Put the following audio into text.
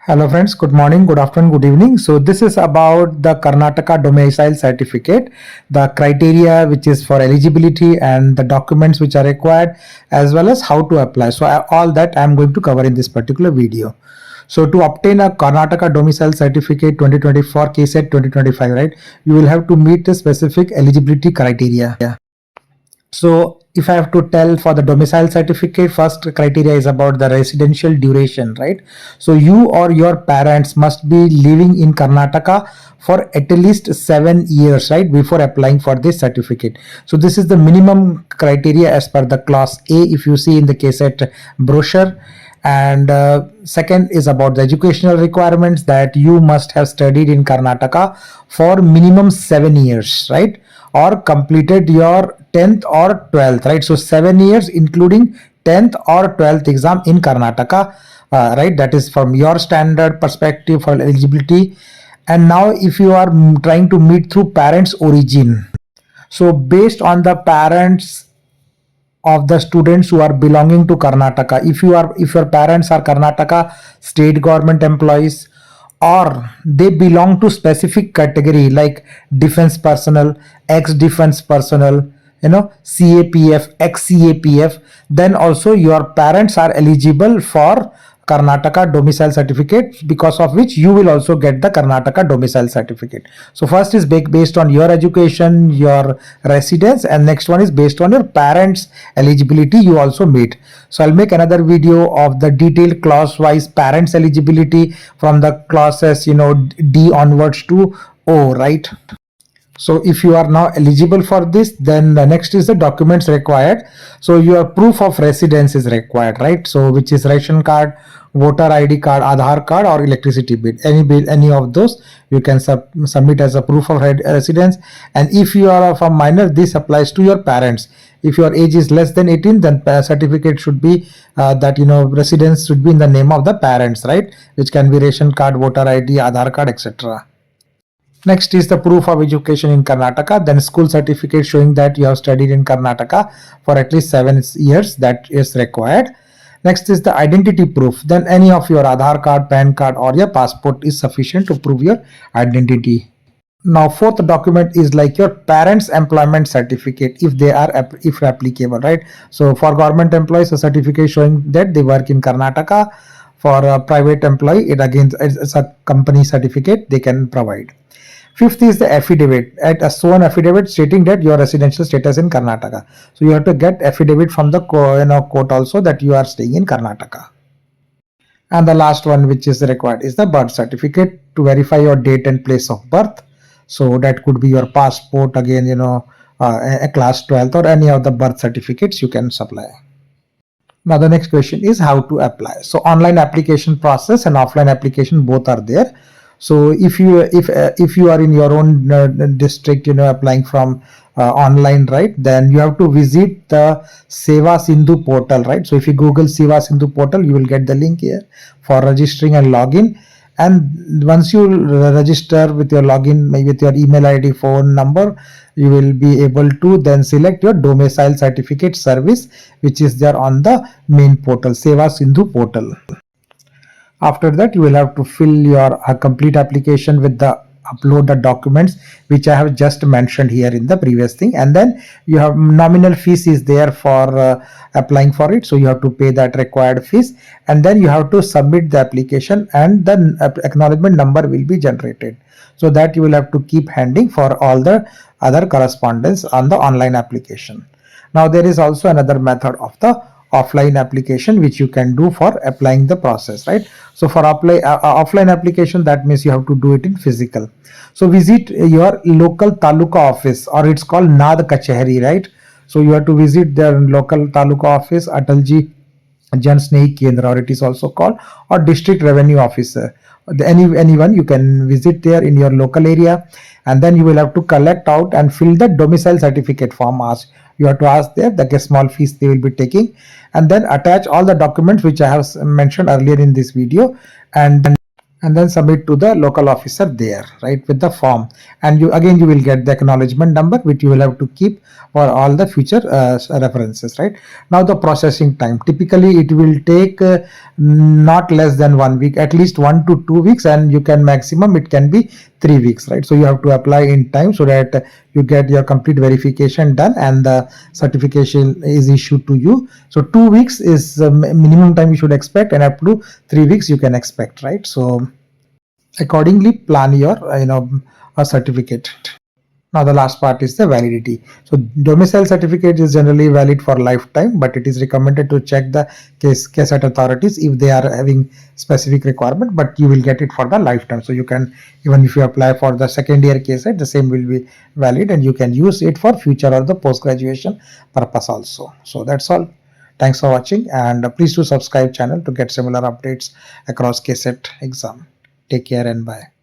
Hello friends, good morning, good afternoon, good evening. So this is about the Karnataka domicile certificate, the criteria which is for eligibility and the documents which are required, as well as how to apply. So all that I am going to cover in this particular video. So to obtain a Karnataka domicile certificate 2024 KSET 2025, right, you will have to meet the specific eligibility criteria. So if I have to tell for the domicile certificate, first criteria is about the residential duration, right? So you or your parents must be living in Karnataka for at least 7 years, right, before applying for this certificate. So this is the minimum criteria as per the class A, if you see in the KSET brochure. And second is about the educational requirements, that you must have studied in Karnataka for minimum 7 years, right, or completed your 10th or 12th, right? So 7 years including 10th or 12th exam in Karnataka, right? That is from your standard perspective for eligibility. And now if you are trying to meet through parents origin, so based on the parents of the students who are belonging to Karnataka, if your parents are Karnataka state government employees, or they belong to specific category like defense personnel, ex defense personnel, CAPF, ex CAPF, then also your parents are eligible for Karnataka domicile certificate, because of which you will also get the Karnataka domicile certificate. So first is based on your education, your residence, and next one is based on your parents eligibility you also meet. So I'll make another video of the detailed class wise parents eligibility from the classes D onwards to O, right? So if you are now eligible for this, then the next is the documents required. So your proof of residence is required, right? So which is ration card, voter ID card, Aadhaar card, or electricity bill. Any of those you can submit as a proof of residence. And if you are of a minor, this applies to your parents. If your age is less than 18, then certificate should be that residence should be in the name of the parents, right? Which can be ration card, voter ID, Aadhaar card, etc. Next is the proof of education in Karnataka, then school certificate showing that you have studied in Karnataka for at least 7 years, that is required. Next is the identity proof, then any of your Aadhaar card, PAN card, or your passport is sufficient to prove your identity. Now fourth document is like your parents employment certificate, if they are if applicable, right? So for government employees, a certificate showing that they work in Karnataka. For a private employee, it again is a company certificate they can provide. Fifth is the affidavit, a sworn affidavit stating that your residential status in Karnataka. So you have to get affidavit from the court also that you are staying in Karnataka. And the last one which is required is the birth certificate to verify your date and place of birth. So that could be your passport, again, a class 12th or any of the birth certificates you can supply. Now the next question is how to apply. So online application process and offline application both are there. So if you are in your own district, applying from online, right, then you have to visit the Seva Sindhu portal, right? So if you Google Seva Sindhu portal, you will get the link here for registering and login. And once you register with your login, maybe with your email ID, phone number, you will be able to then select your domicile certificate service, which is there on the main portal, Seva Sindhu portal. After that, you will have to fill your complete application with the upload the documents which I have just mentioned here in the previous thing, and then you have nominal fees is there for applying for it, so you have to pay that required fees, and then you have to submit the application, and the acknowledgement number will be generated, so that you will have to keep handing for all the other correspondence on the online application. Now there is also another method of the offline application which you can do for applying the process, right? So for offline application, that means you have to do it in physical. So visit your local taluka office, or it's called Nad Kachehari, right? So you have to visit their local taluka office, Atalji Jan Snehi Kendra, or it is also called, or district revenue officer. Anyone you can visit there in your local area, and then you will have to collect out and fill the domicile certificate form. You have to ask there the small fees they will be taking, and then attach all the documents which I have mentioned earlier in this video, and and then submit to the local officer there, right, with the form. And you will get the acknowledgement number, which you will have to keep for all the future references, right? Now the processing time, typically it will take not less than 1 week, at least 1 to 2 weeks, and you can maximum it can be 3 weeks, right? So you have to apply in time so that you get your complete verification done and the certification is issued to you. So 2 weeks is the minimum time you should expect, and up to 3 weeks you can expect, right? So accordingly plan your certificate. Now the last part is the validity. So domicile certificate is generally valid for lifetime, but it is recommended to check the KSET authorities if they are having specific requirement, but you will get it for the lifetime. So you can, even if you apply for the second year KSET, the same will be valid and you can use it for future or the post graduation purpose also. So that's all. Thanks for watching, and please do subscribe channel to get similar updates across KSET exam. Take care and bye.